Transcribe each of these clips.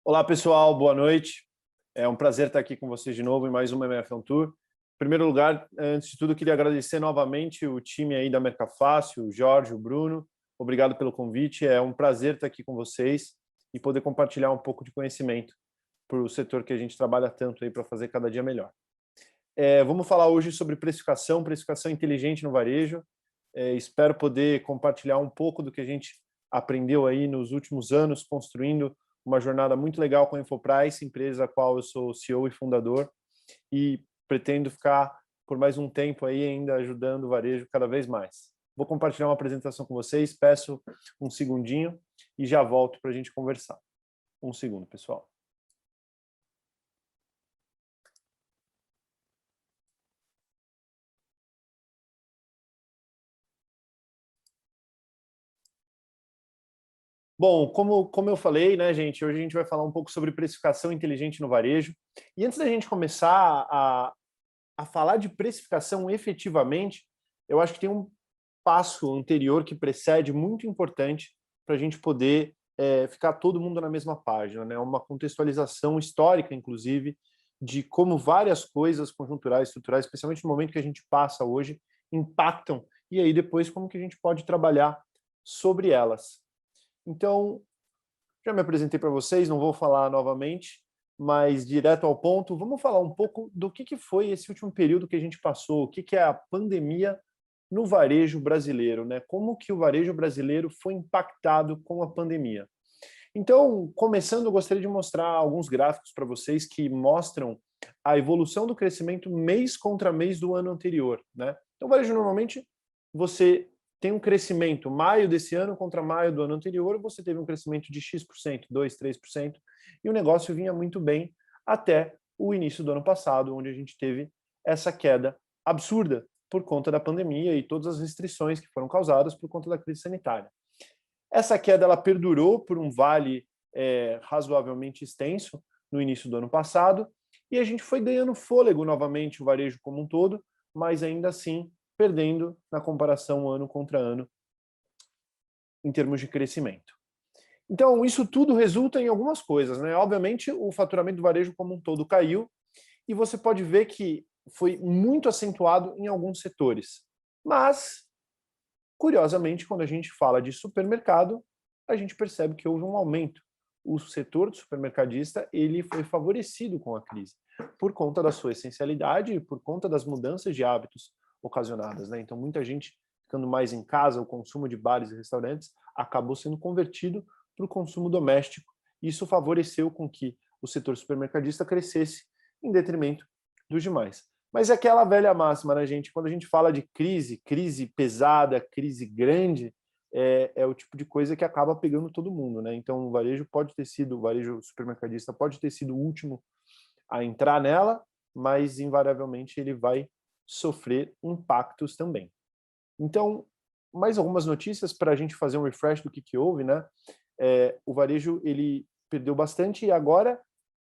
Olá, pessoal, boa noite. É um prazer estar aqui com vocês de novo em mais uma MF On Tour. Em primeiro lugar, antes de tudo, queria agradecer novamente o time aí da Mercafácil, o Jorge, o Bruno. Obrigado pelo convite. É um prazer estar aqui com vocês e poder compartilhar um pouco de conhecimento para o setor que a gente trabalha tanto aí para fazer cada dia melhor. Vamos falar hoje sobre precificação inteligente no varejo. Espero poder compartilhar um pouco do que a gente aprendeu aí nos últimos anos, construindo uma jornada muito legal com a Infoprice, empresa a qual eu sou CEO e fundador, e pretendo ficar por mais um tempo aí ainda ajudando o varejo cada vez mais. Vou compartilhar uma apresentação com vocês, peço um segundinho e já volto para a gente conversar. Um segundo, pessoal. Bom, como eu falei, né, gente, hoje a gente vai falar um pouco sobre precificação inteligente no varejo. E antes da gente começar a falar de precificação efetivamente, eu acho que tem um passo anterior que precede muito importante para a gente poder ficar todo mundo na mesma página, né? Uma contextualização histórica, inclusive, de como várias coisas conjunturais, estruturais, especialmente no momento que a gente passa hoje, impactam, e aí depois como que a gente pode trabalhar sobre elas. Então, já me apresentei para vocês, não vou falar novamente, mas direto ao ponto, vamos falar um pouco do que foi esse último período que a gente passou, o que é a pandemia no varejo brasileiro, né? Como que o varejo brasileiro foi impactado com a pandemia. Então, começando, eu gostaria de mostrar alguns gráficos para vocês que mostram a evolução do crescimento mês contra mês do ano anterior, né? Então, o varejo, normalmente, você tem um crescimento maio desse ano contra maio do ano anterior, você teve um crescimento de X%, 2%, 3%, e o negócio vinha muito bem até o início do ano passado, onde a gente teve essa queda absurda por conta da pandemia e todas as restrições que foram causadas por conta da crise sanitária. Essa queda ela perdurou por um vale razoavelmente extenso no início do ano passado, e a gente foi ganhando fôlego novamente, o varejo como um todo, mas ainda assim perdendo na comparação ano contra ano em termos de crescimento. Então, isso tudo resulta em algumas coisas, né? Obviamente, o faturamento do varejo como um todo caiu, e você pode ver que foi muito acentuado em alguns setores. Mas, curiosamente, quando a gente fala de supermercado, a gente percebe que houve um aumento. O setor do supermercadista ele foi favorecido com a crise, por conta da sua essencialidade e por conta das mudanças de hábitos ocasionadas, né? Então, muita gente ficando mais em casa, o consumo de bares e restaurantes acabou sendo convertido para o consumo doméstico. Isso favoreceu com que o setor supermercadista crescesse em detrimento dos demais. Mas é aquela velha máxima, né, gente? Quando a gente fala de crise pesada, crise grande, é o tipo de coisa que acaba pegando todo mundo, né? Então, o varejo supermercadista pode ter sido o último a entrar nela, mas invariavelmente ele vai sofrer impactos também. Então, mais algumas notícias para a gente fazer um refresh do que houve, né? O varejo ele perdeu bastante e agora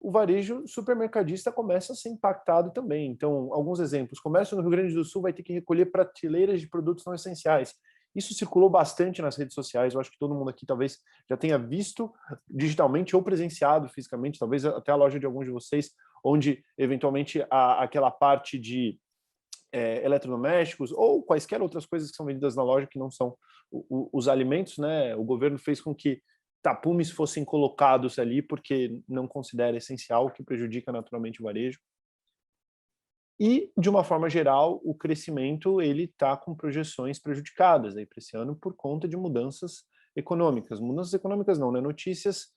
o varejo supermercadista começa a ser impactado também. Então, alguns exemplos. O comércio no Rio Grande do Sul vai ter que recolher prateleiras de produtos não essenciais. Isso circulou bastante nas redes sociais. Eu acho que todo mundo aqui talvez já tenha visto digitalmente ou presenciado fisicamente, talvez até a loja de alguns de vocês, onde eventualmente aquela parte de eletrodomésticos ou quaisquer outras coisas que são vendidas na loja que não são os alimentos, né? O governo fez com que tapumes fossem colocados ali porque não considera essencial, o que prejudica naturalmente o varejo. E, de uma forma geral, o crescimento ele está com projeções prejudicadas para esse ano por conta de mudanças econômicas. Mudanças econômicas não, né? Notícias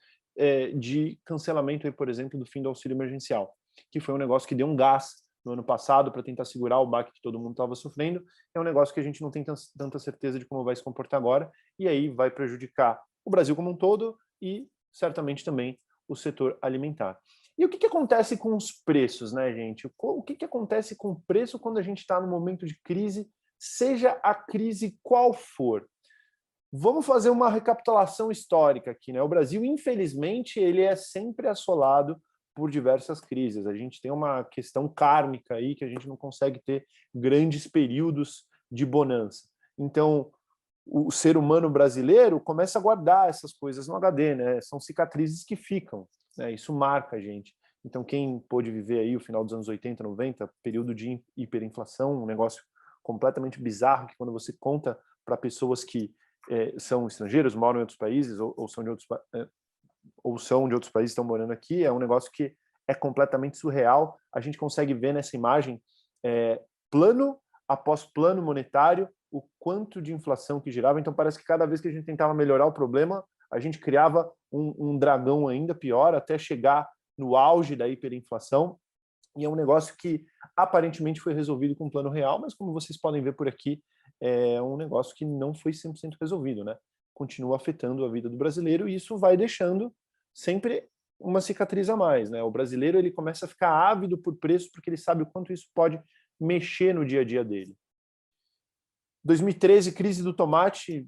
de cancelamento, aí, por exemplo, do fim do auxílio emergencial, que foi um negócio que deu um gás no ano passado para tentar segurar o baque que todo mundo estava sofrendo. É um negócio que a gente não tem tanta certeza de como vai se comportar agora, e aí vai prejudicar o Brasil como um todo e certamente também o setor alimentar. E o que acontece com os preços, né, gente? O que acontece com o preço quando a gente está no momento de crise, seja a crise qual for? Vamos fazer uma recapitulação histórica aqui, né? O Brasil, infelizmente, ele é sempre assolado por diversas crises. A gente tem uma questão kármica aí que a gente não consegue ter grandes períodos de bonança. Então, o ser humano brasileiro começa a guardar essas coisas no HD, né? São cicatrizes que ficam. né? Isso marca a gente. Então, quem pôde viver aí o final dos anos 80, 90, período de hiperinflação, um negócio completamente bizarro, que quando você conta para pessoas que são estrangeiros, moram em outros países, ou são de outros países, estão morando aqui, é um negócio que é completamente surreal. A gente consegue ver nessa imagem plano após plano monetário, o quanto de inflação que girava. Então parece que cada vez que a gente tentava melhorar o problema, a gente criava um dragão ainda pior, até chegar no auge da hiperinflação. E é um negócio que aparentemente foi resolvido com um plano real, mas como vocês podem ver por aqui, é um negócio que não foi 100% resolvido, né? Continua afetando a vida do brasileiro e isso vai deixando sempre uma cicatriz a mais, né? O brasileiro ele começa a ficar ávido por preço porque ele sabe o quanto isso pode mexer no dia a dia dele. 2013, crise do tomate.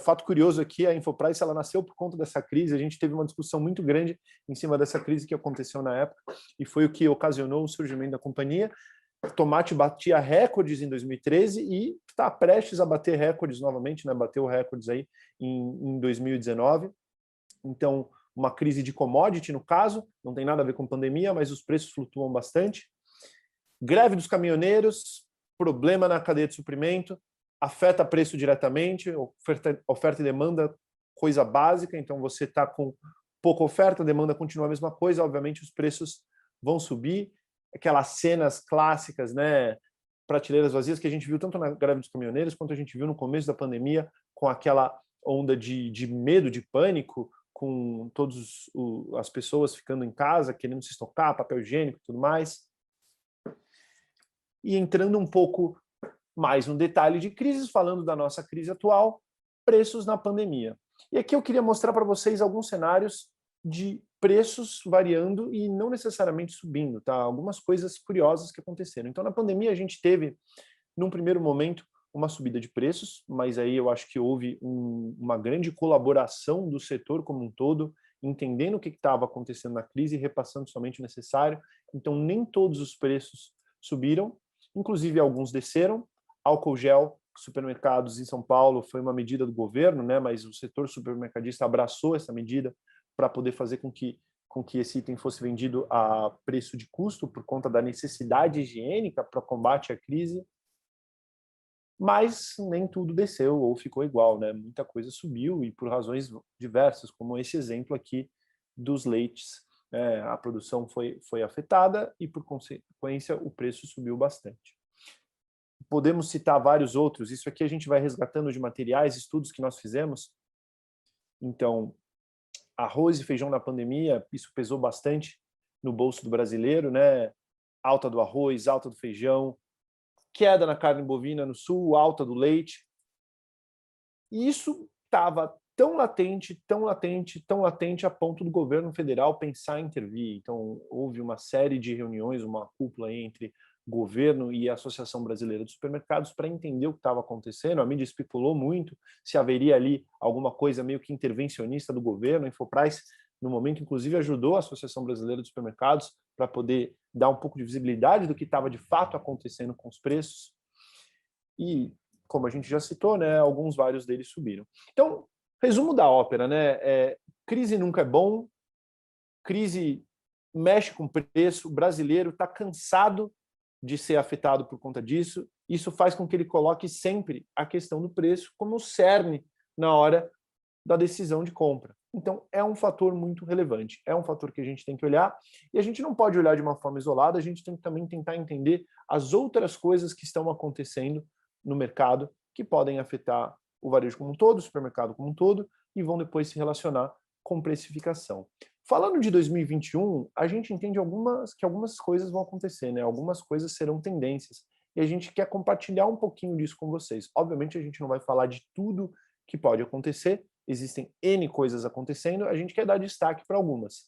Fato curioso aqui, a Infoprice ela nasceu por conta dessa crise. A gente teve uma discussão muito grande em cima dessa crise que aconteceu na época e foi o que ocasionou o surgimento da companhia. O tomate batia recordes em 2013 e está prestes a bater recordes novamente, né? Bateu recordes aí em 2019. Então, uma crise de commodity, no caso, não tem nada a ver com pandemia, mas os preços flutuam bastante. Greve dos caminhoneiros, problema na cadeia de suprimento, afeta preço diretamente, oferta e demanda, coisa básica, então você está com pouca oferta, a demanda continua a mesma coisa, obviamente os preços vão subir. Aquelas cenas clássicas, né, prateleiras vazias, que a gente viu tanto na greve dos caminhoneiros, quanto a gente viu no começo da pandemia, com aquela onda de medo, de pânico, com todas as pessoas ficando em casa, querendo se estocar, papel higiênico e tudo mais. E entrando um pouco mais no detalhe de crises, falando da nossa crise atual, preços na pandemia. E aqui eu queria mostrar para vocês alguns cenários de preços variando e não necessariamente subindo, tá? Algumas coisas curiosas que aconteceram. Então, na pandemia, a gente teve, num primeiro momento, uma subida de preços, mas aí eu acho que houve uma grande colaboração do setor como um todo, entendendo o que estava acontecendo na crise e repassando somente o necessário. Então, nem todos os preços subiram, inclusive alguns desceram. Álcool gel, supermercados em São Paulo, foi uma medida do governo, né? Mas o setor supermercadista abraçou essa medida para poder fazer com que esse item fosse vendido a preço de custo por conta da necessidade higiênica para combate à crise. Mas nem tudo desceu ou ficou igual, né? Muita coisa subiu e por razões diversas, como esse exemplo aqui dos leites. A produção foi afetada e, por consequência, o preço subiu bastante. Podemos citar vários outros. Isso aqui a gente vai resgatando de materiais, estudos que nós fizemos. Então, arroz e feijão na pandemia, isso pesou bastante no bolso do brasileiro, né? Alta do arroz, alta do feijão, queda na carne bovina no sul, alta do leite. E isso estava tão latente, tão latente, tão latente a ponto do governo federal pensar em intervir. Então, houve uma série de reuniões, uma cúpula entre governo e a Associação Brasileira de Supermercados para entender o que estava acontecendo. A mídia especulou muito se haveria ali alguma coisa meio que intervencionista do governo. A Infoprice, no momento, inclusive, ajudou a Associação Brasileira de Supermercados para poder dar um pouco de visibilidade do que estava de fato acontecendo com os preços. E, como a gente já citou, né, vários deles subiram. Então, resumo da ópera, né? Crise nunca é bom, crise mexe com preço, o brasileiro está cansado de ser afetado por conta disso. Isso faz com que ele coloque sempre a questão do preço como cerne na hora da decisão de compra. Então, é um fator muito relevante, é um fator que a gente tem que olhar, e a gente não pode olhar de uma forma isolada, a gente tem que também tentar entender as outras coisas que estão acontecendo no mercado que podem afetar o varejo como um todo, o supermercado como um todo, e vão depois se relacionar com precificação. Falando de 2021, a gente entende que algumas coisas vão acontecer, né? Algumas coisas serão tendências, e a gente quer compartilhar um pouquinho disso com vocês. Obviamente, a gente não vai falar de tudo que pode acontecer, existem N coisas acontecendo, a gente quer dar destaque para algumas.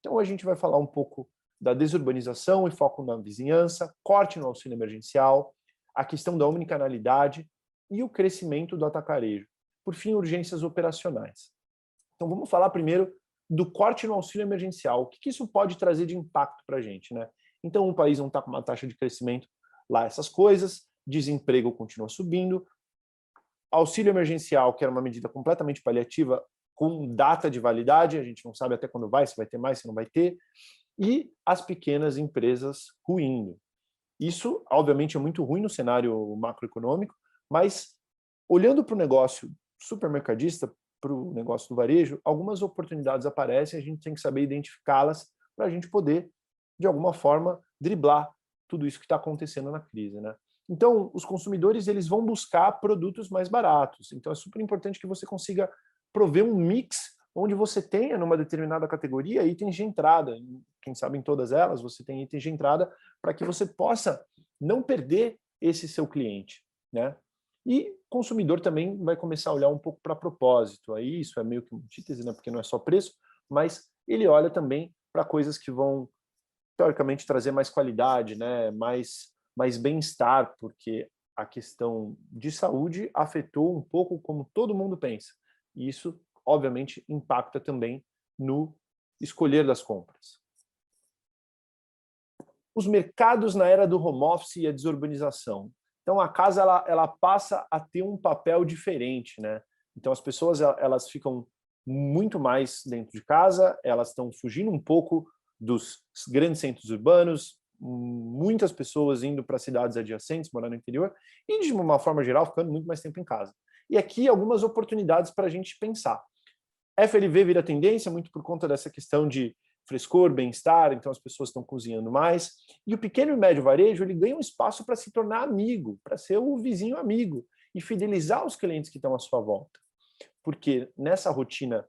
Então, a gente vai falar um pouco da desurbanização e foco na vizinhança, corte no auxílio emergencial, a questão da omnicanalidade e o crescimento do atacarejo. Por fim, urgências operacionais. Então, vamos falar primeiro do corte no auxílio emergencial. O que isso pode trazer de impacto para a gente, né? Então, o país não está com uma taxa de crescimento lá, essas coisas, desemprego continua subindo, auxílio emergencial, que era uma medida completamente paliativa, com data de validade, a gente não sabe até quando vai, se vai ter mais, se não vai ter, e as pequenas empresas ruindo. Isso, obviamente, é muito ruim no cenário macroeconômico, mas olhando para o negócio supermercadista, para o negócio do varejo, algumas oportunidades aparecem, a gente tem que saber identificá-las para a gente poder, de alguma forma, driblar tudo isso que está acontecendo na crise, né? Então, os consumidores eles vão buscar produtos mais baratos. Então, é super importante que você consiga prover um mix onde você tenha, numa determinada categoria, itens de entrada. Quem sabe em todas elas você tem itens de entrada para que você possa não perder esse seu cliente, né? E o consumidor também vai começar a olhar um pouco para propósito. Aí isso é meio que uma antítese, né? Porque não é só preço, mas ele olha também para coisas que vão, teoricamente, trazer mais qualidade, né? mais bem-estar, porque a questão de saúde afetou um pouco como todo mundo pensa. E isso, obviamente, impacta também no escolher das compras. Os mercados na era do home office e a desurbanização. Então, a casa ela passa a ter um papel diferente, né? Então, as pessoas elas ficam muito mais dentro de casa, elas estão fugindo um pouco dos grandes centros urbanos, muitas pessoas indo para cidades adjacentes, morar no interior, e, de uma forma geral, ficando muito mais tempo em casa. E aqui, algumas oportunidades para a gente pensar. FLV vira tendência muito por conta dessa questão de frescor, bem-estar, então as pessoas estão cozinhando mais. E o pequeno e médio varejo ele ganha um espaço para se tornar amigo, para ser o vizinho amigo e fidelizar os clientes que estão à sua volta. Porque nessa rotina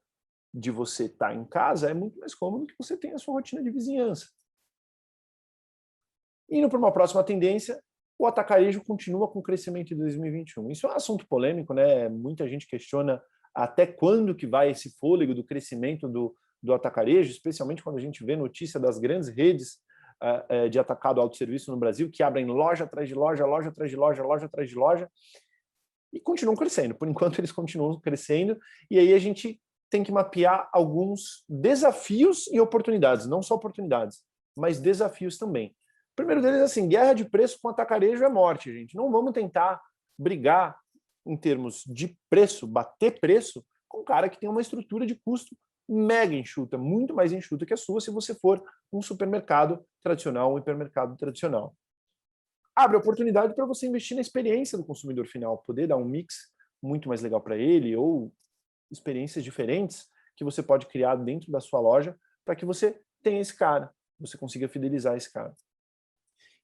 de você estar em casa, é muito mais cômodo que você tenha a sua rotina de vizinhança. Indo para uma próxima tendência, o atacarejo continua com crescimento em 2021. Isso é um assunto polêmico, né? Muita gente questiona até quando que vai esse fôlego do crescimento do atacarejo, especialmente quando a gente vê notícia das grandes redes de atacado autosserviço no Brasil, que abrem loja atrás de loja, loja atrás de loja, loja atrás de loja, e continuam crescendo. Por enquanto, eles continuam crescendo, e aí a gente tem que mapear alguns desafios e oportunidades, não só oportunidades, mas desafios também. O primeiro deles é assim, guerra de preço com atacarejo é morte, gente. Não vamos tentar brigar em termos de preço, bater preço, com um cara que tem uma estrutura de custo mega enxuta, muito mais enxuta que a sua se você for um supermercado tradicional, um hipermercado tradicional. Abre oportunidade para você investir na experiência do consumidor final, poder dar um mix muito mais legal para ele ou experiências diferentes que você pode criar dentro da sua loja para que você tenha esse cara, você consiga fidelizar esse cara.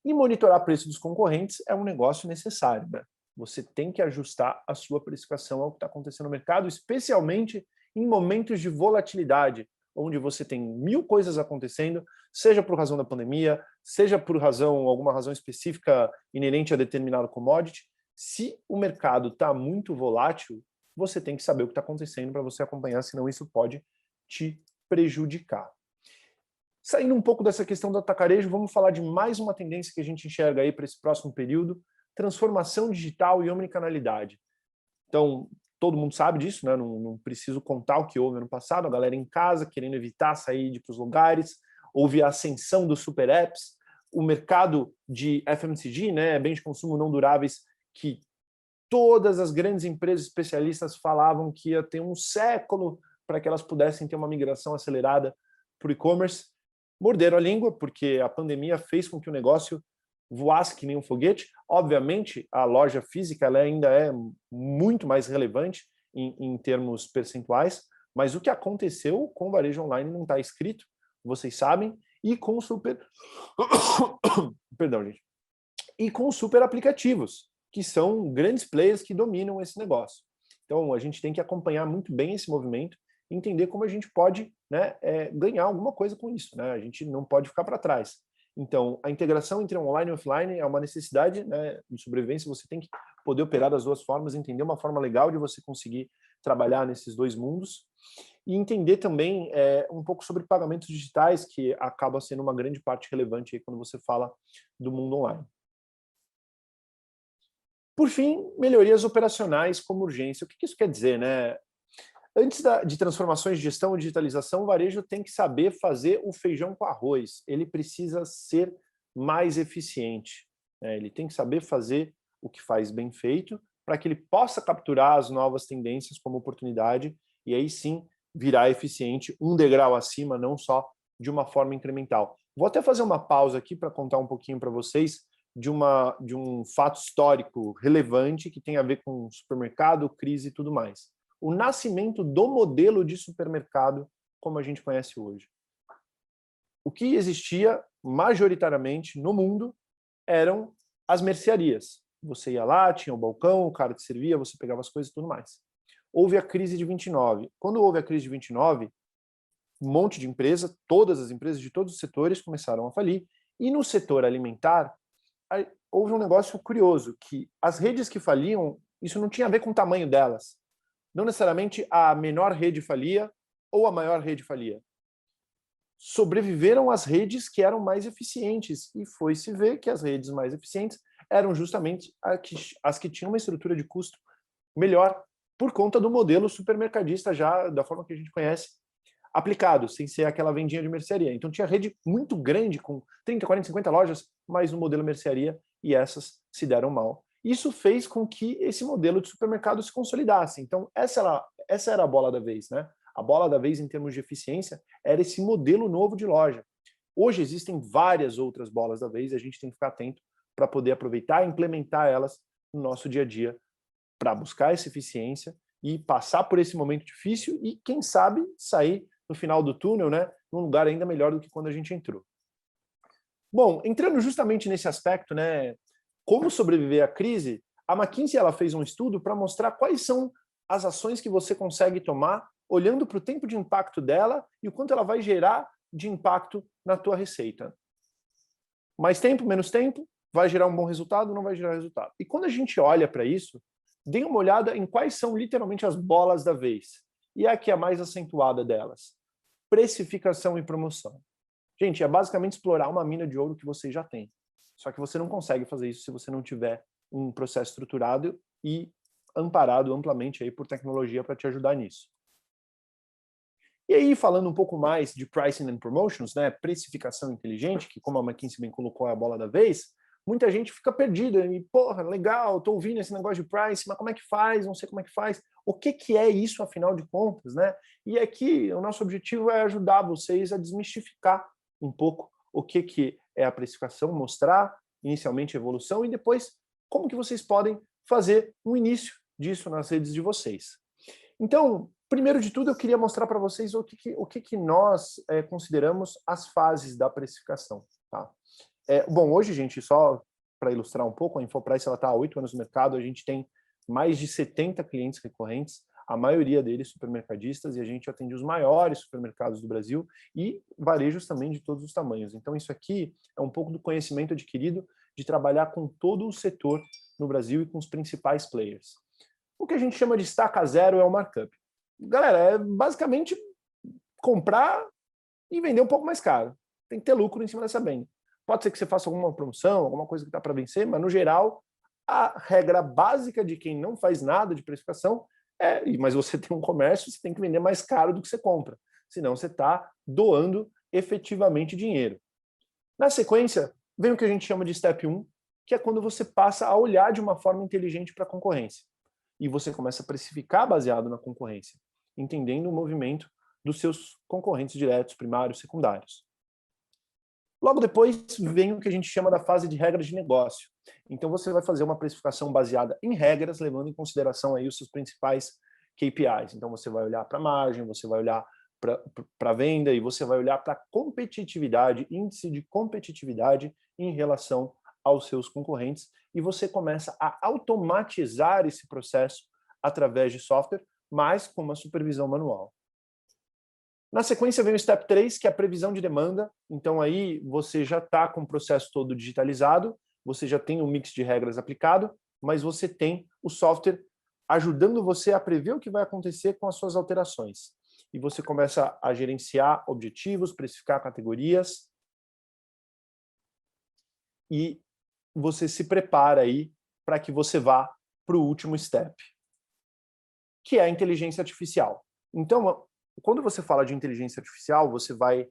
E monitorar o preço dos concorrentes é um negócio necessário, né? Você tem que ajustar a sua precificação ao que está acontecendo no mercado, especialmente em momentos de volatilidade, onde você tem 1000 coisas acontecendo, seja por razão da pandemia, seja por alguma razão específica inerente a determinado commodity. Se o mercado está muito volátil, você tem que saber o que está acontecendo para você acompanhar, senão isso pode te prejudicar. Saindo um pouco dessa questão do atacarejo, vamos falar de mais uma tendência que a gente enxerga aí para esse próximo período, transformação digital e omnicanalidade. Então, todo mundo sabe disso, né? Não preciso contar o que houve ano passado, a galera em casa, querendo evitar sair de para os lugares, houve a ascensão dos super apps, o mercado de FMCG, né, bens de consumo não duráveis, que todas as grandes empresas especialistas falavam que ia ter um século para que elas pudessem ter uma migração acelerada para o e-commerce, morderam a língua, porque a pandemia fez com que o negócio voasse que nem um foguete. Obviamente, a loja física ela ainda é muito mais relevante em termos percentuais, mas o que aconteceu com o varejo online não está escrito, vocês sabem, e com super... Perdão, gente. E com super aplicativos, que são grandes players que dominam esse negócio. Então, a gente tem que acompanhar muito bem esse movimento e entender como a gente pode, né, ganhar alguma coisa com isso, né? A gente não pode ficar para trás. Então, a integração entre online e offline é uma necessidade, né, de sobrevivência. Você tem que poder operar das duas formas, entender uma forma legal de você conseguir trabalhar nesses dois mundos e entender também um pouco sobre pagamentos digitais, que acaba sendo uma grande parte relevante aí quando você fala do mundo online. Por fim, melhorias operacionais como urgência. O que isso quer dizer, né? Antes de transformações de gestão e digitalização, o varejo tem que saber fazer o feijão com arroz. Ele precisa ser mais eficiente, né? Ele tem que saber fazer o que faz bem feito para que ele possa capturar as novas tendências como oportunidade e aí sim virar eficiente um degrau acima, não só de uma forma incremental. Vou até fazer uma pausa aqui para contar um pouquinho para vocês de um fato histórico relevante que tem a ver com supermercado, crise e tudo mais. O nascimento do modelo de supermercado como a gente conhece hoje. O que existia majoritariamente no mundo eram as mercearias. Você ia lá, tinha o balcão, o cara te servia, você pegava as coisas e tudo mais. Houve a crise de 29. Quando houve a crise de 29, um monte de empresa, todas as empresas de todos os setores começaram a falir. E no setor alimentar, houve um negócio curioso, que as redes que faliam, isso não tinha a ver com o tamanho delas. Não necessariamente a menor rede falia ou a maior rede falia. Sobreviveram as redes que eram mais eficientes, e foi-se ver que as redes mais eficientes eram justamente as que tinham uma estrutura de custo melhor, por conta do modelo supermercadista já, da forma que a gente conhece, aplicado, sem ser aquela vendinha de mercearia. Então tinha rede muito grande, com 30, 40, 50 lojas, mas no modelo mercearia, e essas se deram mal. Isso fez com que esse modelo de supermercado se consolidasse. Então essa era a bola da vez, né? A bola da vez em termos de eficiência era esse modelo novo de loja. Hoje existem várias outras bolas da vez, e a gente tem que ficar atento para poder aproveitar e implementar elas no nosso dia a dia, para buscar essa eficiência e passar por esse momento difícil e, quem sabe, sair no final do túnel, né, num lugar ainda melhor do que quando a gente entrou. Bom, entrando justamente nesse aspecto, né, como sobreviver à crise, a McKinsey ela fez um estudo para mostrar quais são as ações que você consegue tomar olhando para o tempo de impacto dela e o quanto ela vai gerar de impacto na tua receita. Mais tempo, menos tempo, vai gerar um bom resultado, não vai gerar resultado. E quando a gente olha para isso, dê uma olhada em quais são literalmente as bolas da vez. E aqui a mais acentuada delas. Precificação e promoção. Gente, é basicamente explorar uma mina de ouro que você já tem. Só que você não consegue fazer isso se você não tiver um processo estruturado e amparado amplamente aí por tecnologia para te ajudar nisso. E aí, falando um pouco mais de pricing and promotions, né, precificação inteligente, que como a McKinsey bem colocou é a bola da vez, muita gente fica perdida e, porra, legal, tô ouvindo esse negócio de pricing, mas como é que faz? Não sei como é que faz. O que é isso, afinal de contas, né? E aqui, o nosso objetivo é ajudar vocês a desmistificar um pouco o que é a precificação, mostrar inicialmente a evolução e depois como que vocês podem fazer um início disso nas redes de vocês. Então, primeiro de tudo, eu queria mostrar para vocês o que nós consideramos as fases da precificação. Tá? Bom, hoje, gente, só para ilustrar um pouco, a Infoprice está há 8 anos no mercado, a gente tem mais de 70 clientes recorrentes, a maioria deles supermercadistas, e a gente atende os maiores supermercados do Brasil e varejos também de todos os tamanhos. Então, isso aqui é um pouco do conhecimento adquirido de trabalhar com todo o setor no Brasil e com os principais players. O que a gente chama de estaca zero é o markup. Galera, é basicamente comprar e vender um pouco mais caro. Tem que ter lucro em cima dessa venda. Pode ser que você faça alguma promoção, alguma coisa que está para vencer, mas no geral, a regra básica de quem não faz nada de precificação mas você tem um comércio, você tem que vender mais caro do que você compra. Senão você está doando efetivamente dinheiro. Na sequência, vem o que a gente chama de Step 1, que é quando você passa a olhar de uma forma inteligente para a concorrência. E você começa a precificar baseado na concorrência, entendendo o movimento dos seus concorrentes diretos, primários, secundários. Logo depois vem o que a gente chama da fase de regras de negócio. Então você vai fazer uma precificação baseada em regras, levando em consideração aí os seus principais KPIs. Então você vai olhar para a margem, você vai olhar para a venda e você vai olhar para a competitividade, índice de competitividade em relação aos seus concorrentes, e você começa a automatizar esse processo através de software, mas com uma supervisão manual. Na sequência vem o Step 3, que é a previsão de demanda. Então aí você já está com o processo todo digitalizado, você já tem um mix de regras aplicado, mas você tem o software ajudando você a prever o que vai acontecer com as suas alterações. E você começa a gerenciar objetivos, precificar categorias, e você se prepara aí para que você vá para o último step, que é a inteligência artificial. Então, quando você fala de inteligência artificial, você vai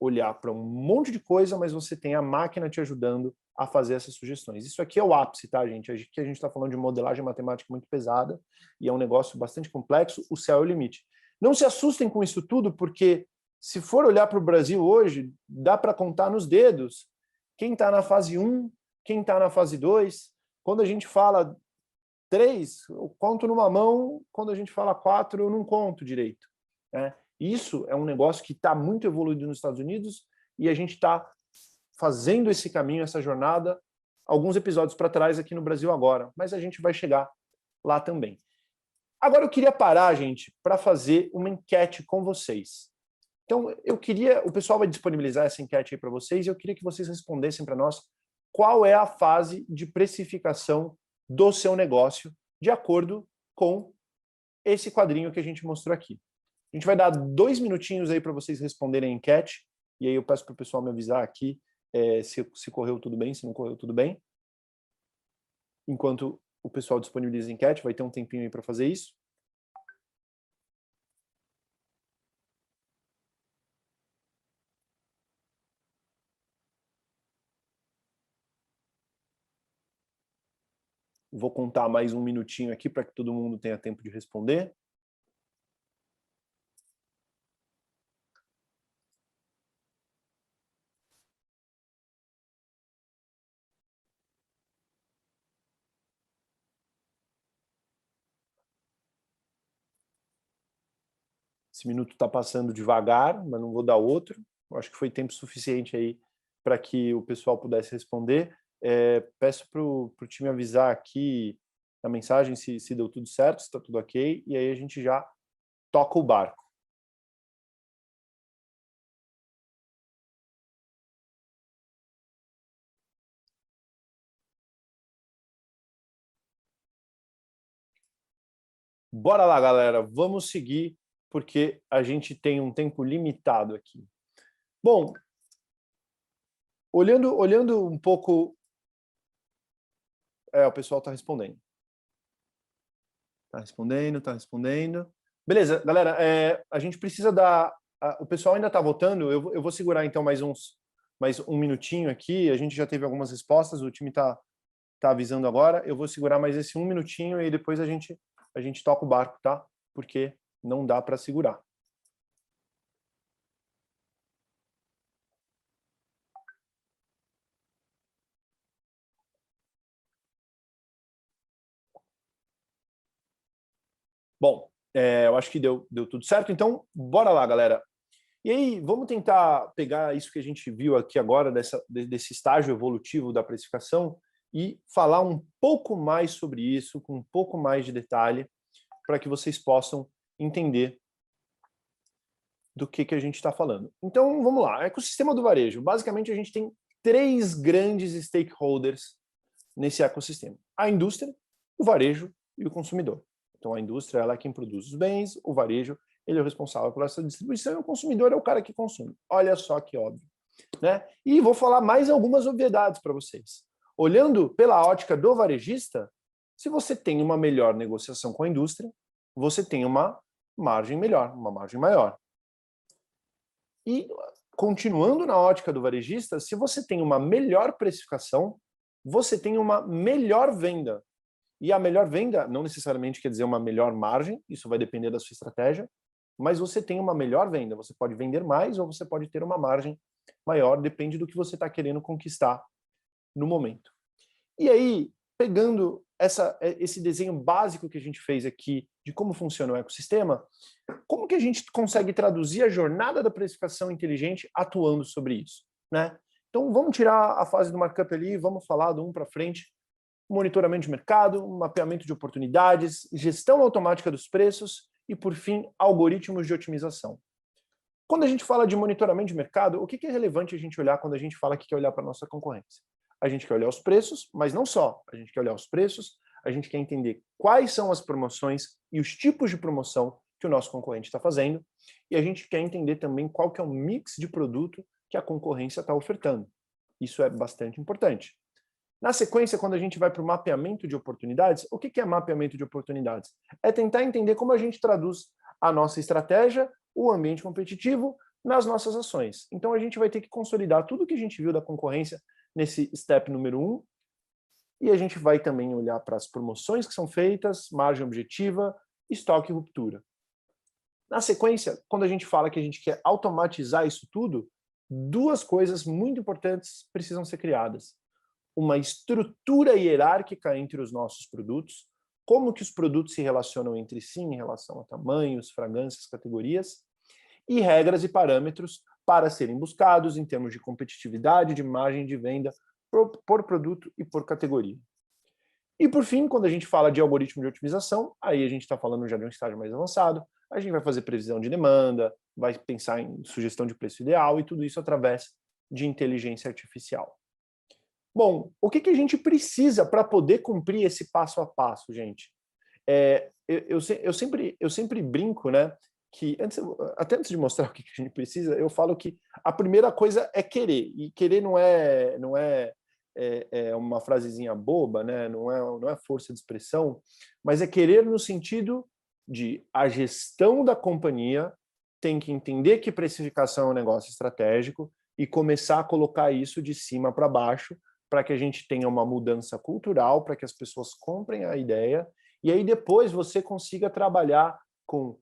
olhar para um monte de coisa, mas você tem a máquina te ajudando a fazer essas sugestões. Isso aqui é o ápice, tá, gente? Aqui a gente está falando de modelagem matemática muito pesada e é um negócio bastante complexo, o céu é o limite. Não se assustem com isso tudo, porque se for olhar para o Brasil hoje, dá para contar nos dedos quem está na fase 1, quem está na fase 2. Quando a gente fala 3, eu conto numa mão, quando a gente fala 4, eu não conto direito. Né? Isso é um negócio que está muito evoluído nos Estados Unidos e a gente está fazendo esse caminho, essa jornada, alguns episódios para trás aqui no Brasil agora, mas a gente vai chegar lá também. Agora eu queria parar, gente, para fazer uma enquete com vocês. Então, o pessoal vai disponibilizar essa enquete aí para vocês e eu queria que vocês respondessem para nós qual é a fase de precificação do seu negócio, de acordo com esse quadrinho que a gente mostrou aqui. A gente vai dar 2 minutinhos aí para vocês responderem a enquete, e aí eu peço para o pessoal me avisar aqui se correu tudo bem, se não correu tudo bem. Enquanto o pessoal disponibiliza a enquete, vai ter um tempinho aí para fazer isso. Vou contar mais um minutinho aqui para que todo mundo tenha tempo de responder. Esse minuto está passando devagar, mas não vou dar outro. Eu acho que foi tempo suficiente aí para que o pessoal pudesse responder. Peço para o time avisar aqui na mensagem se deu tudo certo, se está tudo ok, e aí a gente já toca o barco. Bora lá, galera, vamos seguir, porque a gente tem um tempo limitado aqui. Bom, olhando um pouco... o pessoal está respondendo. Está respondendo. Beleza, galera, a gente precisa dar... o pessoal ainda está votando, eu vou segurar então mais um minutinho aqui, a gente já teve algumas respostas, o time está avisando agora, eu vou segurar mais esse 1 minutinho e depois a gente toca o barco, tá? Porque não dá para segurar. Bom, eu acho que deu tudo certo, então bora lá, galera. E aí, vamos tentar pegar isso que a gente viu aqui agora, desse estágio evolutivo da precificação, e falar um pouco mais sobre isso, com um pouco mais de detalhe, para que vocês possam entender do que a gente está falando. Então, vamos lá. Ecossistema do varejo. Basicamente, a gente tem 3 grandes stakeholders nesse ecossistema. A indústria, o varejo e o consumidor. Então, a indústria ela é quem produz os bens, o varejo ele é o responsável por essa distribuição e o consumidor é o cara que consome. Olha só que óbvio. Né? E vou falar mais algumas obviedades para vocês. Olhando pela ótica do varejista, se você tem uma melhor negociação com a indústria, você tem uma margem melhor, uma margem maior. E, continuando na ótica do varejista, se você tem uma melhor precificação, você tem uma melhor venda. E a melhor venda não necessariamente quer dizer uma melhor margem, isso vai depender da sua estratégia, mas você tem uma melhor venda. Você pode vender mais ou você pode ter uma margem maior, depende do que você está querendo conquistar no momento. E aí, pegando esse desenho básico que a gente fez aqui de como funciona o ecossistema, como que a gente consegue traduzir a jornada da precificação inteligente atuando sobre isso? Né? Então, vamos tirar a fase do markup ali, vamos falar do 1 para frente. Monitoramento de mercado, mapeamento de oportunidades, gestão automática dos preços e, por fim, algoritmos de otimização. Quando a gente fala de monitoramento de mercado, o que é relevante a gente olhar quando a gente fala que quer olhar para a nossa concorrência? A gente quer olhar os preços, mas não só. A gente quer olhar os preços, a gente quer entender quais são as promoções e os tipos de promoção que o nosso concorrente está fazendo, e a gente quer entender também qual que é o mix de produto que a concorrência está ofertando. Isso é bastante importante. Na sequência, quando a gente vai para o mapeamento de oportunidades, o que é mapeamento de oportunidades? É tentar entender como a gente traduz a nossa estratégia, o ambiente competitivo, nas nossas ações. Então, a gente vai ter que consolidar tudo que a gente viu da concorrência nesse step número 1, e a gente vai também olhar para as promoções que são feitas, margem objetiva, estoque e ruptura. Na sequência, quando a gente fala que a gente quer automatizar isso tudo, duas coisas muito importantes precisam ser criadas. Uma estrutura hierárquica entre os nossos produtos, como que os produtos se relacionam entre si em relação a tamanhos, fragrâncias, categorias, e regras e parâmetros para serem buscados em termos de competitividade, de margem de venda por produto e por categoria. E, por fim, quando a gente fala de algoritmo de otimização, aí a gente está falando já de um estágio mais avançado, a gente vai fazer previsão de demanda, vai pensar em sugestão de preço ideal e tudo isso através de inteligência artificial. Bom, o que a gente precisa para poder cumprir esse passo a passo, gente? Eu sempre brinco, né, que até antes de mostrar o que a gente precisa, eu falo que a primeira coisa é querer, e querer não é uma frasezinha boba, né? Não é força de expressão, mas é querer no sentido de a gestão da companhia tem que entender que precificação é um negócio estratégico e começar a colocar isso de cima para baixo para que a gente tenha uma mudança cultural, para que as pessoas comprem a ideia e aí depois você consiga trabalhar com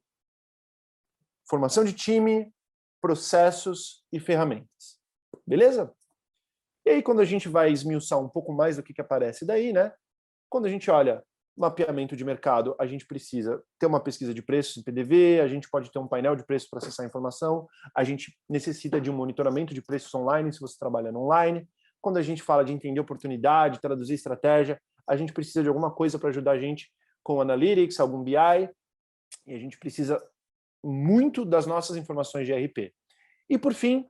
formação de time, processos e ferramentas. Beleza? E aí, quando a gente vai esmiuçar um pouco mais do que aparece daí, né? Quando a gente olha mapeamento de mercado, a gente precisa ter uma pesquisa de preços em PDV, a gente pode ter um painel de preços para acessar a informação, a gente necessita de um monitoramento de preços online, se você trabalha no online. Quando a gente fala de entender oportunidade, traduzir estratégia, a gente precisa de alguma coisa para ajudar a gente com Analytics, algum BI, e a gente precisa muito das nossas informações de ERP. E, por fim,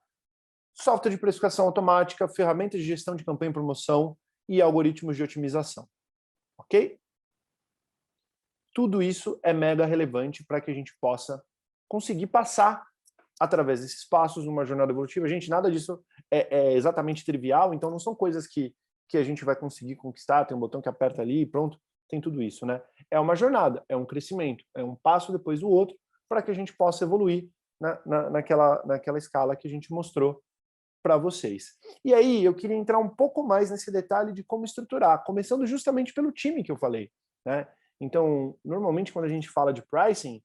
software de precificação automática, ferramentas de gestão de campanha e promoção e algoritmos de otimização. Ok? Tudo isso é mega relevante para que a gente possa conseguir passar através desses passos numa jornada evolutiva. Gente, nada disso é exatamente trivial, então não são coisas que a gente vai conseguir conquistar, tem um botão que aperta ali e pronto, tem tudo isso, né? É uma jornada, é um crescimento, é um passo depois do outro para que a gente possa evoluir naquela escala que a gente mostrou para vocês. E aí eu queria entrar um pouco mais nesse detalhe de como estruturar, começando justamente pelo time que eu falei, né? Então, normalmente quando a gente fala de pricing,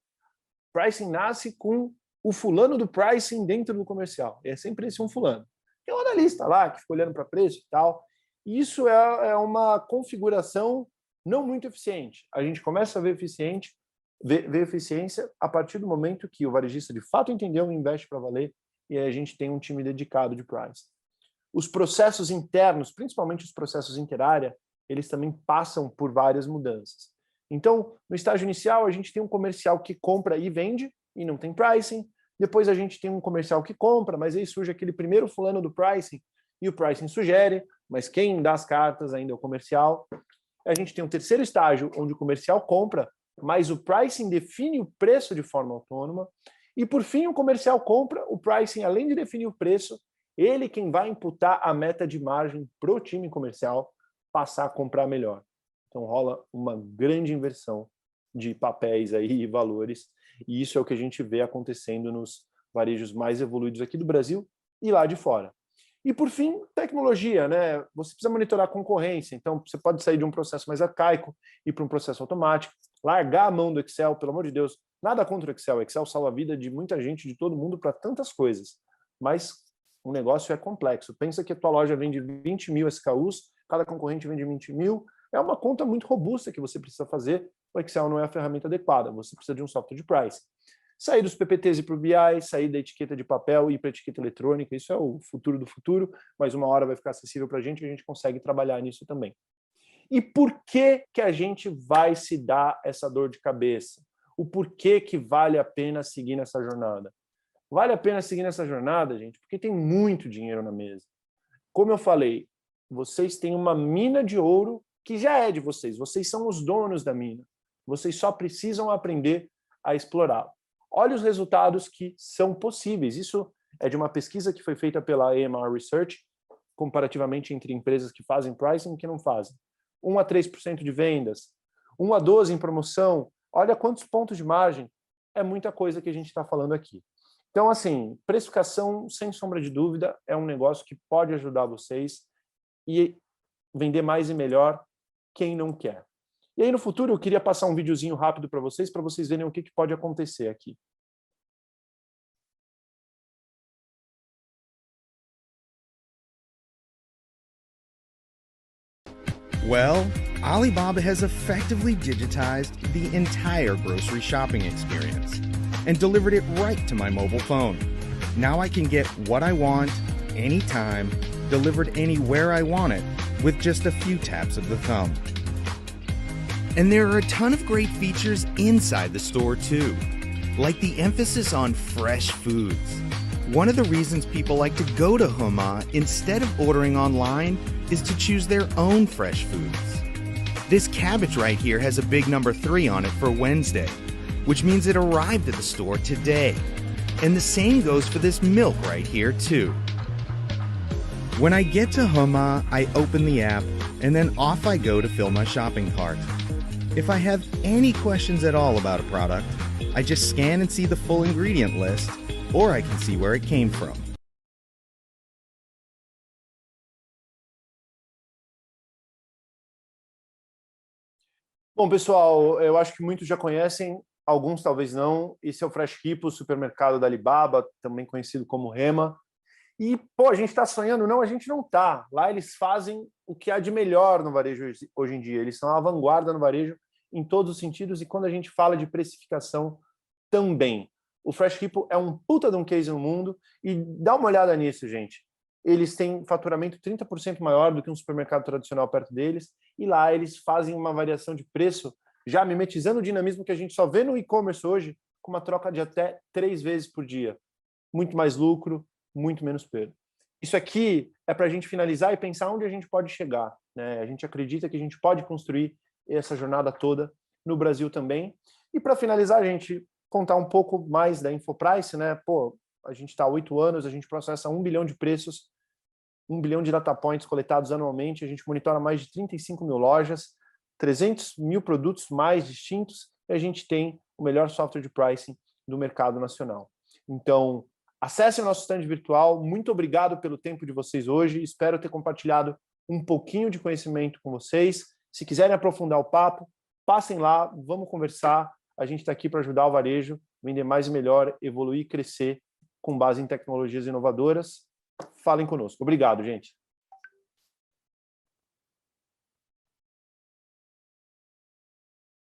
pricing nasce com o fulano do pricing dentro do comercial. É sempre esse um fulano. Tem um analista lá que fica olhando para preço e tal. E isso é uma configuração não muito eficiente. A gente começa a ver eficiência a partir do momento que o varejista de fato entendeu e investe para valer e aí a gente tem um time dedicado de price. Os processos internos, principalmente os processos interárea, eles também passam por várias mudanças. Então, no estágio inicial, a gente tem um comercial que compra e vende, e não tem pricing. Depois a gente tem um comercial que compra, mas aí surge aquele primeiro fulano do pricing, e o pricing sugere, mas quem dá as cartas ainda é o comercial. A gente tem um terceiro estágio, onde o comercial compra, mas o pricing define o preço de forma autônoma. E, por fim, o comercial compra, o pricing, além de definir o preço, ele quem vai imputar a meta de margem para o time comercial passar a comprar melhor. Então rola uma grande inversão de papéis aí e valores, e isso é o que a gente vê acontecendo nos varejos mais evoluídos aqui do Brasil e lá de fora. E, por fim, tecnologia, né? Você precisa monitorar a concorrência, então você pode sair de um processo mais arcaico e para um processo automático, largar a mão do Excel, pelo amor de Deus, nada contra o Excel. O Excel salva a vida de muita gente, de todo mundo, para tantas coisas. Mas o negócio é complexo. Pensa que a tua loja vende 20 mil SKUs, cada concorrente vende 20 mil. É uma conta muito robusta que você precisa fazer. O Excel não é a ferramenta adequada. Você precisa de um software de price. Sair dos PPTs e para o BI, sair da etiqueta de papel e ir para a etiqueta eletrônica. Isso é o futuro do futuro, mas uma hora vai ficar acessível para a gente consegue trabalhar nisso também. E por que a gente vai se dar essa dor de cabeça? O porquê que vale a pena seguir nessa jornada? Vale a pena seguir nessa jornada, gente, porque tem muito dinheiro na mesa. Como eu falei, vocês têm uma mina de ouro que já é de vocês. Vocês são os donos da mina. Vocês só precisam aprender a explorá-la. Olha os resultados que são possíveis. Isso é de uma pesquisa que foi feita pela AMR Research, comparativamente entre empresas que fazem pricing e que não fazem. 1 a 3% de vendas, 1 a 12% em promoção. Olha quantos pontos de margem. É muita coisa que a gente está falando aqui. Então, assim, precificação, sem sombra de dúvida, é um negócio que pode ajudar vocês e vender mais e melhor quem não quer. E aí, no futuro, eu queria passar um videozinho rápido para vocês verem o que pode acontecer aqui. Well, Alibaba has effectively digitized the entire grocery shopping experience and delivered it right to my mobile phone. Now I can get what I want, anytime, delivered anywhere I want it, with just a few taps of the thumb. And there are a ton of great features inside the store too, like the emphasis on fresh foods. One of the reasons people like to go to Hema instead of ordering online is to choose their own fresh foods. This cabbage right here has a big number 3 on it for Wednesday, which means it arrived at the store today. And the same goes for this milk right here too. When I get to Hema, I open the app and then off I go to fill my shopping cart. If I have any questions at all about a product, I just scan and see the full ingredient list, or I can see where it came from. Bom, pessoal, eu acho que muitos já conhecem, alguns talvez não. Esse é o Fresh Hippo, o supermercado da Alibaba, também conhecido como Hema. E, pô, a gente está sonhando? Não, a gente não está. Lá eles fazem o que há de melhor no varejo hoje em dia. Eles estão à vanguarda no varejo em todos os sentidos, e quando a gente fala de precificação também. O Fresh Hippo é um puta de um case no mundo, e dá uma olhada nisso, gente. Eles têm faturamento 30% maior do que um supermercado tradicional perto deles, e lá eles fazem uma variação de preço, já mimetizando o dinamismo que a gente só vê no e-commerce hoje, com uma troca de até 3 vezes por dia. Muito mais lucro, muito menos perda. Isso aqui é para a gente finalizar e pensar onde a gente pode chegar, né? A gente acredita que a gente pode construir essa jornada toda no Brasil também. E para finalizar, a gente contar um pouco mais da Infoprice, né? Pô, a gente está há 8 anos, a gente processa 1 bilhão de preços, 1 bilhão de data points coletados anualmente, a gente monitora mais de 35 mil lojas, 300 mil produtos mais distintos, e a gente tem o melhor software de pricing do mercado nacional. Então, acesse o nosso stand virtual. Muito obrigado pelo tempo de vocês hoje. Espero ter compartilhado um pouquinho de conhecimento com vocês. Se quiserem aprofundar o papo, passem lá, vamos conversar. A gente está aqui para ajudar o varejo, vender mais e melhor, evoluir e crescer com base em tecnologias inovadoras. Falem conosco. Obrigado, gente.